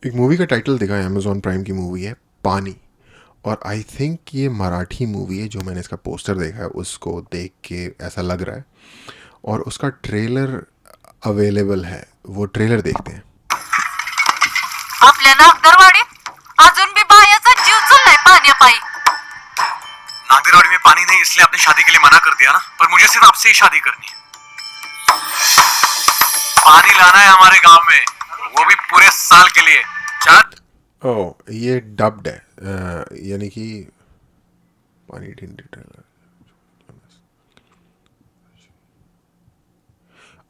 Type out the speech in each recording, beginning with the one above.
एक मूवी का टाइटल देखा है, अमेजॉन प्राइम की मूवी है पानी। और आई थिंक ये मराठी मूवी है। जो मैंने इसका पोस्टर देखा है उसको देख के ऐसा लग रहा है। और उसका ट्रेलर अवेलेबल है, वो ट्रेलर देखते हैं। आपल्या नागदरवाडीत अजून भी बायाचा जीव चाललाय पाण्यापायी. नागदेरवाड़ी में पानी नहीं, इसलिए आपने शादी के लिए मना कर दिया ना। पर मुझे सिर्फ आपसे ही शादी करनी है। पानी लाना है हमारे गांव में, वो भी पूरे साल के लिए। चार ओह, ये डब्ड है, यानी कि पानी ढिंडी ट्रेलर।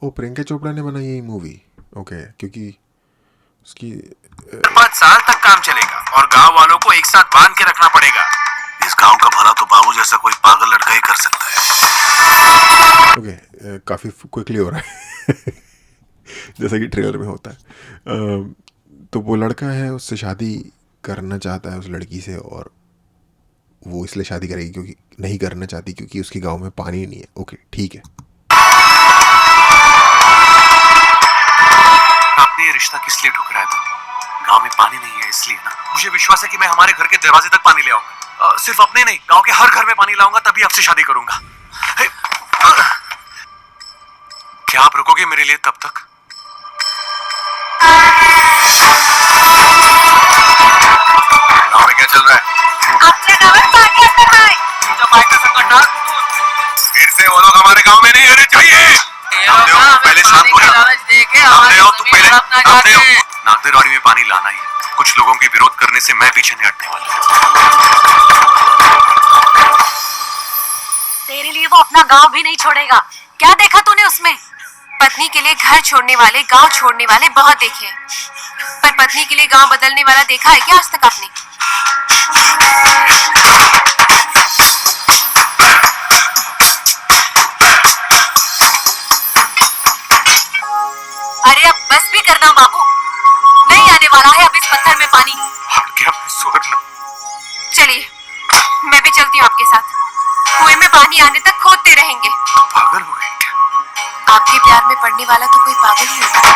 ओ, प्रियंका चोपड़ा ने बनाई ये मूवी। ओके, क्योंकि उसकी 5 साल तक काम चलेगा और गांव वालों को एक साथ बांध के रखना पड़ेगा। इस गांव का भला तो बाबू जैसा कोई पागल लड़का ही कर सकता है। ओके, काफ़ी क्विकली हो रहा है जैसा कि ट्रेलर में होता है। तो वो लड़का है, उससे शादी करना चाहता है उस लड़की से। और वो इसलिए शादी करेगी क्योंकि नहीं करना चाहती क्योंकि उसके गांव में पानी नहीं है। ओके, ठीक है। आपने ये रिश्ता किस लिए ठुकराया था? गांव में पानी नहीं है इसलिए ना। मुझे विश्वास है कि मैं हमारे घर के दरवाजे तक पानी ले आऊंगा। सिर्फ अपने नहीं, गांव के हर घर में पानी लाऊंगा, तभी आपसे शादी करूंगा। क्या आप रुकोगे मेरे लिए तब तक? गांव में क्या चल रहा है? आपल्या गावात पाणी येत नाही. तुमच्या बायका संग डाळ कुठून? फिर से वो लोग हमारे गांव में नहीं आने चाहिए। नामदेव, पहले शांत हो जा। नामदेव, तू पहले नामदेव, नागदेरवाड़ी में पानी लाना ही है। कुछ लोगों के विरोध करने से मैं पीछे नहीं हटने वाला। तेरे लिए वो अपना गांव भी नहीं छोड़ेगा. क्या देखा तूने उसमें? पत्नी के लिए घर छोड़ने वाले, गांव छोड़ने वाले बहुत देखे हैं, पर पत्नी के लिए गांव बदलने वाला देखा है क्या आज तक आपने? अरे अब बस भी करना बाबू. नहीं आने वाला है अब इस पत्थर में पानी. हार गया मैं स्वर्ण। चलिए, मैं भी चलती हूँ आपके साथ. कुएं में पानी आने तक खोदते रहेंगे. पागल हो गए क्या? आपके प्यार में पड़ने वाला तो कोई पागल ही होता है.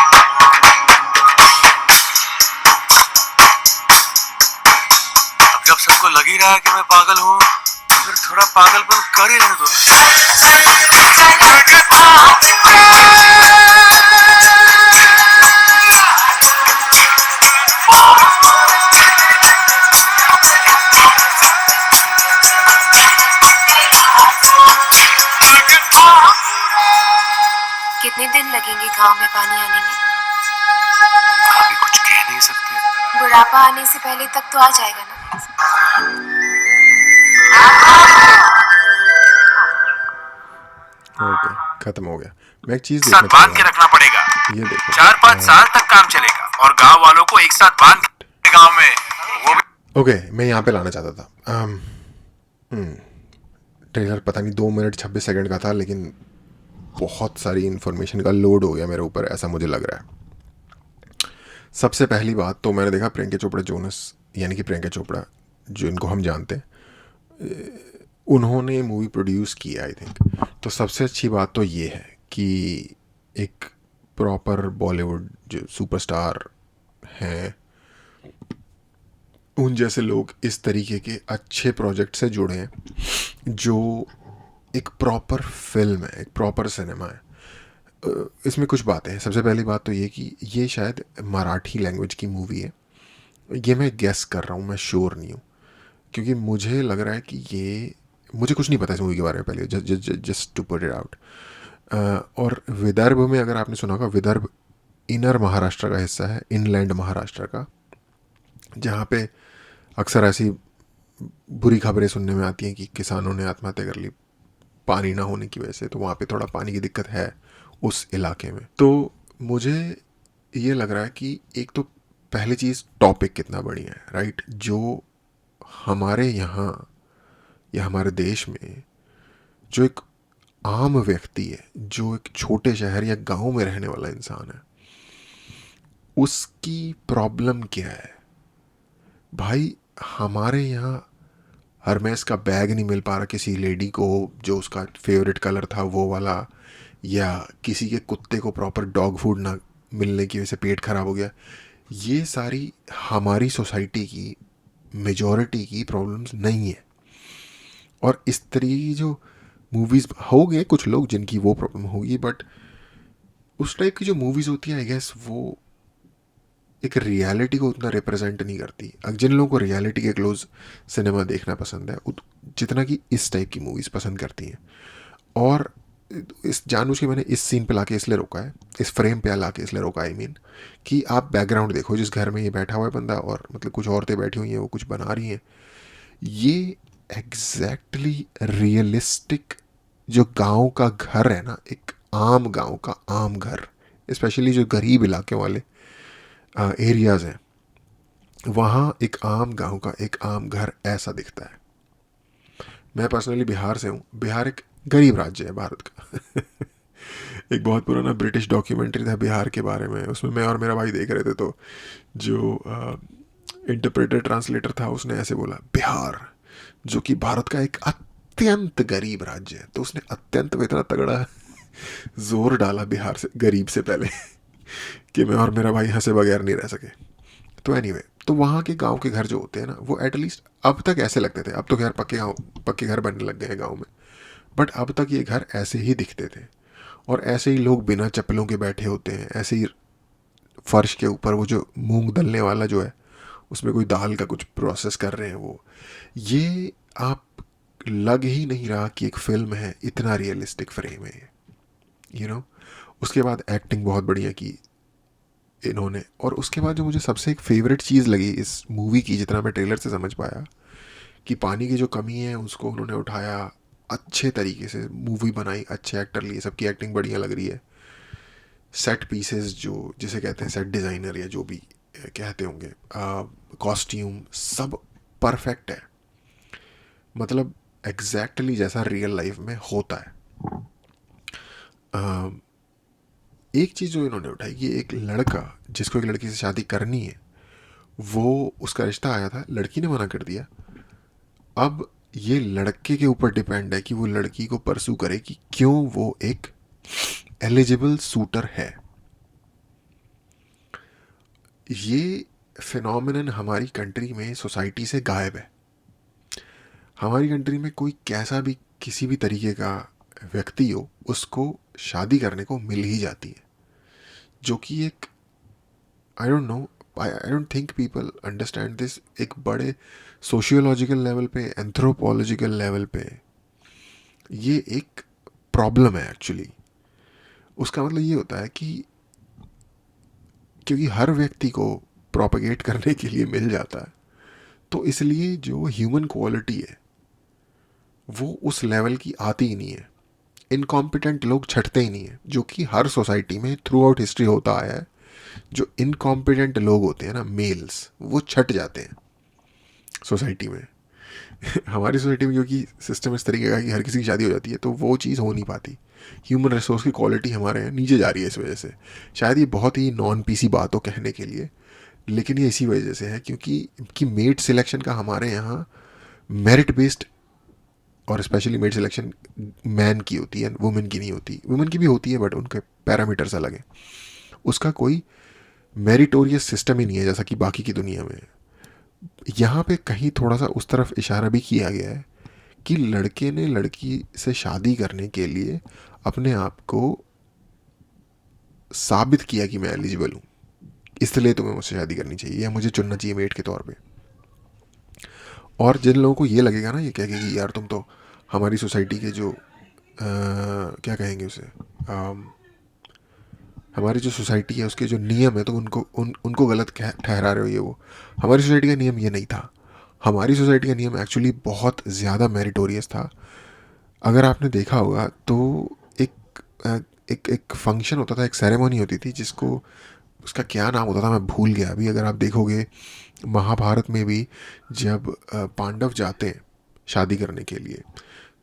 अब जब सबको लग ही रहा है कि मैं पागल हूँ, फिर थोड़ा पागलपन कर ही रहने दो ना। कितने दिन लगेंगे गांव में पानी आने में? अभी कुछ कह नहीं सकते। बुढ़ापा आने से पहले तक तो आ जाएगा ना. ओके, खत्म हो गया। मैं एक चीज़ साथ देखना बांध के चाहूँगा। रखना पड़ेगा। ये देखो, 4-5 साल तक काम चलेगा और गांव वालों को एक साथ बांध के गांव में वो भी। ओके, मैं यहाँ पे लाना चाहता था। ट्रेलर पता नहीं 2 मिनट 26 सेकंड का था, लेकिन बहुत सारी इन्फॉर्मेशन का लोड हो गया मेरे ऊपर, ऐसा मुझे लग रहा है। सबसे पहली बात तो मैंने देखा प्रियंका चोपड़ा जोनस, यानी कि प्रियंका चोपड़ा जो इनको हम जानते हैं, उन्होंने मूवी प्रोड्यूस की है आई थिंक। तो सबसे अच्छी बात तो ये है कि एक प्रॉपर बॉलीवुड जो सुपरस्टार हैं, उन जैसे लोग इस तरीके के अच्छे प्रोजेक्ट से जुड़े हैं जो एक प्रॉपर फिल्म है, एक प्रॉपर सिनेमा है। इसमें कुछ बातें हैं। सबसे पहली बात तो ये कि ये शायद मराठी लैंग्वेज की मूवी है। ये मैं गेस कर रहा हूँ, मैं श्योर नहीं हूँ, क्योंकि मुझे लग रहा है कि ये, मुझे कुछ नहीं पता इस मूवी के बारे में पहले, just to put it out. और विदर्भ में, अगर आपने सुना होगा, विदर्भ इनर महाराष्ट्र का हिस्सा है, इनलैंड महाराष्ट्र का, जहाँ पे अक्सर ऐसी बुरी खबरें सुनने में आती हैं कि किसानों ने आत्महत्या कर ली पानी ना होने की वजह से। तो वहाँ पे थोड़ा पानी की दिक्कत है उस इलाके में। तो मुझे ये लग रहा है कि एक तो पहली चीज़, टॉपिक कितना बढ़िया है, राइट। जो हमारे यहाँ या हमारे देश में जो एक आम व्यक्ति है, जो एक छोटे शहर या गांव में रहने वाला इंसान है, उसकी प्रॉब्लम क्या है भाई। हमारे यहाँ हरमेस का बैग नहीं मिल पा रहा किसी लेडी को जो उसका फेवरेट कलर था वो वाला, या किसी के कुत्ते को प्रॉपर डॉग फूड ना मिलने की वजह से पेट खराब हो गया, ये सारी हमारी सोसाइटी की मेजॉरिटी की प्रॉब्लम्स नहीं है। और इस तरीके की जो मूवीज़ हो गए, कुछ लोग जिनकी वो प्रॉब्लम होगी, बट उस टाइप की जो मूवीज़ होती हैं आई गेस वो एक रियलिटी को उतना रिप्रेजेंट नहीं करती। जिन लोगों को रियलिटी के क्लोज सिनेमा देखना पसंद है जितना कि इस टाइप की मूवीज़ पसंद करती हैं। और इस जानबूझ के मैंने इस सीन पे लाके इसलिए रोका है, इस फ्रेम पे लाके इसलिए रोका, आई मीन कि आप बैकग्राउंड देखो, जिस घर में ये बैठा हुआ है बंदा और मतलब कुछ औरतें बैठी हुई हैं, वो कुछ बना रही हैं, ये एग्जैक्टली रियलिस्टिक जो गांव का घर है ना, एक आम गांव का आम घर, स्पेशली जो गरीब इलाके वाले एरियाज़ हैं, वहाँ एक आम गांव का एक आम घर ऐसा दिखता है। मैं पर्सनली बिहार से हूँ। बिहार एक गरीब राज्य है भारत का। एक बहुत पुराना ब्रिटिश डॉक्यूमेंट्री था बिहार के बारे में, उसमें मैं और मेरा भाई देख रहे थे, तो जो इंटरप्रेटर ट्रांसलेटर था उसने ऐसे बोला बिहार जो कि भारत का एक अत्यंत गरीब राज्य है, तो उसने अत्यंत में इतना तगड़ा जोर डाला बिहार से गरीब से पहले कि मैं और मेरा भाई हंसे बगैर नहीं रह सके। तो एनीवे, तो वहाँ के गांव के घर जो होते हैं ना, वो एटलीस्ट अब तक ऐसे लगते थे। अब तो खैर पक्के घर बनने लग गए हैं गांव में, बट अब तक ये घर ऐसे ही दिखते थे। और ऐसे ही लोग बिना चप्पलों के बैठे होते हैं, ऐसे ही फर्श के ऊपर वो जो मूंग दलने वाला जो है, उसमें कोई दाल का कुछ प्रोसेस कर रहे हैं वो। ये आप लग ही नहीं रहा कि एक फिल्म है, इतना रियलिस्टिक फ्रेम है यू नो। उसके बाद एक्टिंग बहुत बढ़िया की इन्होंने। और उसके बाद जो मुझे सबसे एक फेवरेट चीज़ लगी इस मूवी की, जितना मैं ट्रेलर से समझ पाया, कि पानी की जो कमी है उसको उन्होंने उठाया अच्छे तरीके से, मूवी बनाई, अच्छे एक्टर लिए, सबकी एक्टिंग बढ़िया लग रही है। सेट पीसेस जो जिसे कहते हैं सेट डिज़ाइनर या जो भी कहते होंगे, कॉस्ट्यूम सब परफेक्ट है, मतलब एग्जैक्टली जैसा रियल लाइफ में होता है। एक चीज़ जो इन्होंने उठाई कि एक लड़का जिसको एक लड़की से शादी करनी है, वो उसका रिश्ता आया था, लड़की ने मना कर दिया। अब ये लड़के के ऊपर डिपेंड है कि वो लड़की को परसू करे कि क्यों वो एक एलिजिबल सूटर है। ये फिनोमिनन हमारी कंट्री में सोसाइटी से गायब है। हमारी कंट्री में कोई कैसा भी किसी भी तरीके का व्यक्ति हो, उसको शादी करने को मिल ही जाती है, जो कि एक I don't know, I don't think people understand this. एक बड़े सोशियोलॉजिकल लेवल पे, एंथ्रोपोलॉजिकल लेवल पे ये एक प्रॉब्लम है एक्चुअली। उसका मतलब ये होता है कि क्योंकि हर व्यक्ति को प्रोपेगेट करने के लिए मिल जाता है, तो इसलिए जो ह्यूमन क्वालिटी है वो उस लेवल की आती ही नहीं है। इनकॉम्पिटेंट लोग छटते ही नहीं है, जो कि हर सोसाइटी में थ्रू आउट हिस्ट्री होता आया है। जो इनकॉम्पिटेंट लोग होते हैं ना, मेल्स, वो छट जाते हैं सोसाइटी में। हमारी सोसाइटी में क्योंकि सिस्टम इस तरीके का है कि हर किसी की शादी हो जाती है, तो वो चीज़ हो नहीं पाती। ह्यूमन रिसोर्स की क्वालिटी हमारे यहाँ नीचे जा रही है इस वजह से। शायद ये बहुत ही नॉन पीसी बात हो कहने के लिए, लेकिन ये इसी वजह से है क्योंकि मेट सिलेक्शन का हमारे यहाँ मेरिट बेस्ड, और स्पेशली मेड सिलेक्शन मैन की होती है, वुमेन की नहीं होती। वुमेन की भी होती है बट उनके पैरामीटर्स अलग हैं। उसका कोई मेरिटोरियस सिस्टम ही नहीं है जैसा कि बाकी की दुनिया में। यहाँ पे कहीं थोड़ा सा उस तरफ इशारा भी किया गया है कि लड़के ने लड़की से शादी करने के लिए अपने आप को साबित किया कि मैं एलिजिबल हूँ, इसलिए तुम्हें मुझसे शादी करनी चाहिए या मुझे चुनना चाहिए मेट के तौर पे। और जिन लोगों को ये लगेगा ना ये कह के कि यार तुम तो हमारी सोसाइटी के जो क्या कहेंगे उसे, हमारी जो सोसाइटी है उसके जो नियम है, तो उनको गलत ठहरा रहे हो। ये वो हमारी सोसाइटी का नियम ये नहीं था। हमारी सोसाइटी का नियम एक्चुअली बहुत ज़्यादा मेरिटोरियस था। अगर आपने देखा होगा तो एक फंक्शन होता था, एक सेरेमनी होती थी, जिसको उसका क्या नाम होता था मैं भूल गया अभी। अगर आप देखोगे महाभारत में भी जब पांडव जाते हैं शादी करने के लिए,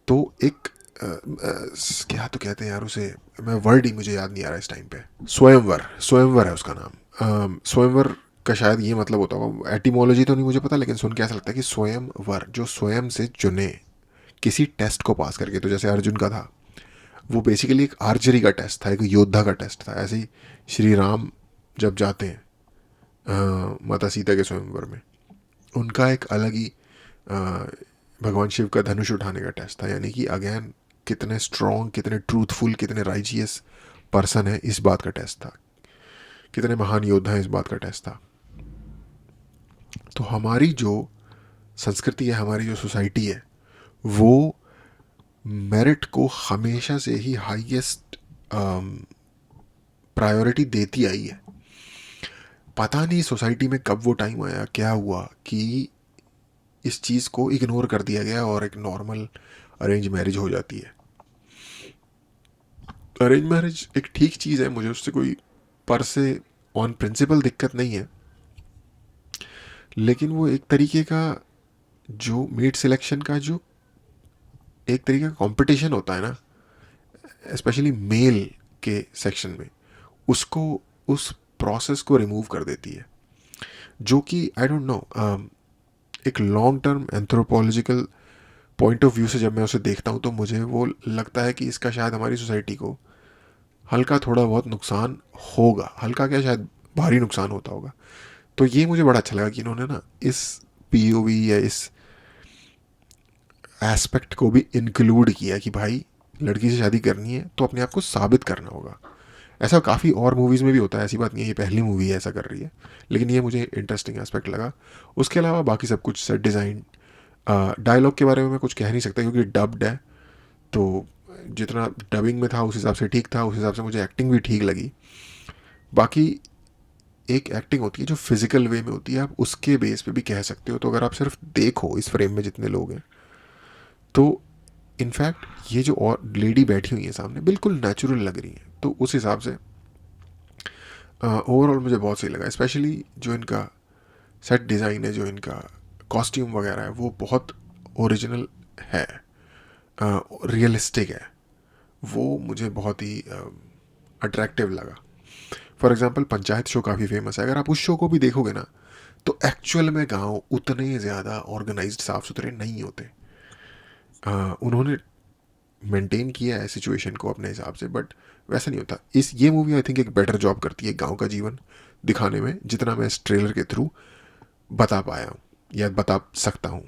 तो एक क्या तो कहते हैं यार उसे, मैं वर्ड ही मुझे याद नहीं आ रहा इस टाइम पे। स्वयंवर है उसका नाम। स्वयंवर का शायद ये मतलब होता होगा, एटिमोलॉजी तो नहीं मुझे पता, लेकिन सुन के ऐसा लगता है कि स्वयंवर जो स्वयं से चुने किसी टेस्ट को पास करके। तो जैसे अर्जुन का था, वो बेसिकली एक आर्चरी का टेस्ट था, एक योद्धा का टेस्ट था। ऐसे ही श्री राम जब जाते हैं माता सीता के स्वयंवर में, उनका एक अलग ही भगवान शिव का धनुष उठाने का टेस्ट था, यानी कि अगेन कितने स्ट्रॉन्ग, कितने ट्रूथफुल, कितने राइजियस पर्सन है, इस बात का टेस्ट था, कितने महान योद्धा हैं, इस बात का टेस्ट था। तो हमारी जो संस्कृति है, हमारी जो सोसाइटी है, वो मेरिट को हमेशा से ही हाईएस्ट प्रायोरिटी देती आई है। पता नहीं सोसाइटी में कब वो टाइम आया, क्या हुआ कि इस चीज़ को इग्नोर कर दिया गया और एक नॉर्मल अरेंज मैरिज हो जाती है। अरेंज मैरिज एक ठीक चीज़ है, मुझे उससे कोई पर से ऑन प्रिंसिपल दिक्कत नहीं है, लेकिन वो एक तरीके का जो मेट सिलेक्शन का जो एक तरीके का कंपटीशन होता है ना, स्पेशली मेल के सेक्शन में, उसको, उस प्रोसेस को रिमूव कर देती है, जो कि आई डोंट नो, एक long term anthropological point of view से जब मैं उसे देखता हूँ तो मुझे वो लगता है कि इसका शायद हमारी सोसाइटी को हल्का थोड़ा बहुत नुकसान होगा, हल्का क्या शायद भारी नुकसान होता होगा। तो ये मुझे बड़ा अच्छा लगा कि इन्होंने ना इस पीओवी या इस एस्पेक्ट को भी इंक्लूड किया कि भाई लड़की से शादी करनी है तो अपने आप को साबित करना होगा। ऐसा काफ़ी और मूवीज़ में भी होता है, ऐसी बात नहीं है ये पहली मूवी है ऐसा कर रही है, लेकिन ये मुझे इंटरेस्टिंग एस्पेक्ट लगा। उसके अलावा बाकी सब कुछ, सेट डिज़ाइन, डायलॉग के बारे में मैं कुछ कह नहीं सकता क्योंकि डब्ड है, तो जितना डबिंग में था उस हिसाब से ठीक था, उस हिसाब से मुझे एक्टिंग भी ठीक लगी। बाकी एक एक्टिंग होती है जो फिजिकल वे में होती है, आप उसके बेस पे भी कह सकते हो। तो अगर आप सिर्फ देखो इस फ्रेम में जितने लोग हैं, तो इनफैक्ट ये जो और लेडी बैठी हुई है सामने बिल्कुल नेचुरल लग रही है, तो उस हिसाब से ओवरऑल मुझे बहुत सही लगा। स्पेशली जो इनका सेट डिज़ाइन है, जो इनका कॉस्ट्यूम वगैरह है, वो बहुत ओरिजिनल है, रियलिस्टिक है, वो मुझे बहुत ही अट्रैक्टिव लगा। फॉर एग्जांपल पंचायत शो काफ़ी फेमस है, अगर आप उस शो को भी देखोगे ना तो एक्चुअल में गांव उतने ज़्यादा ऑर्गेनाइज्ड, साफ़ सुथरे नहीं होते। उन्होंने मेंटेन किया है सिचुएशन को अपने हिसाब से, बट वैसा नहीं होता। ये मूवी आई थिंक एक बेटर जॉब करती है गांव का जीवन दिखाने में, जितना मैं इस ट्रेलर के थ्रू बता पाया हूँ या बता सकता हूँ।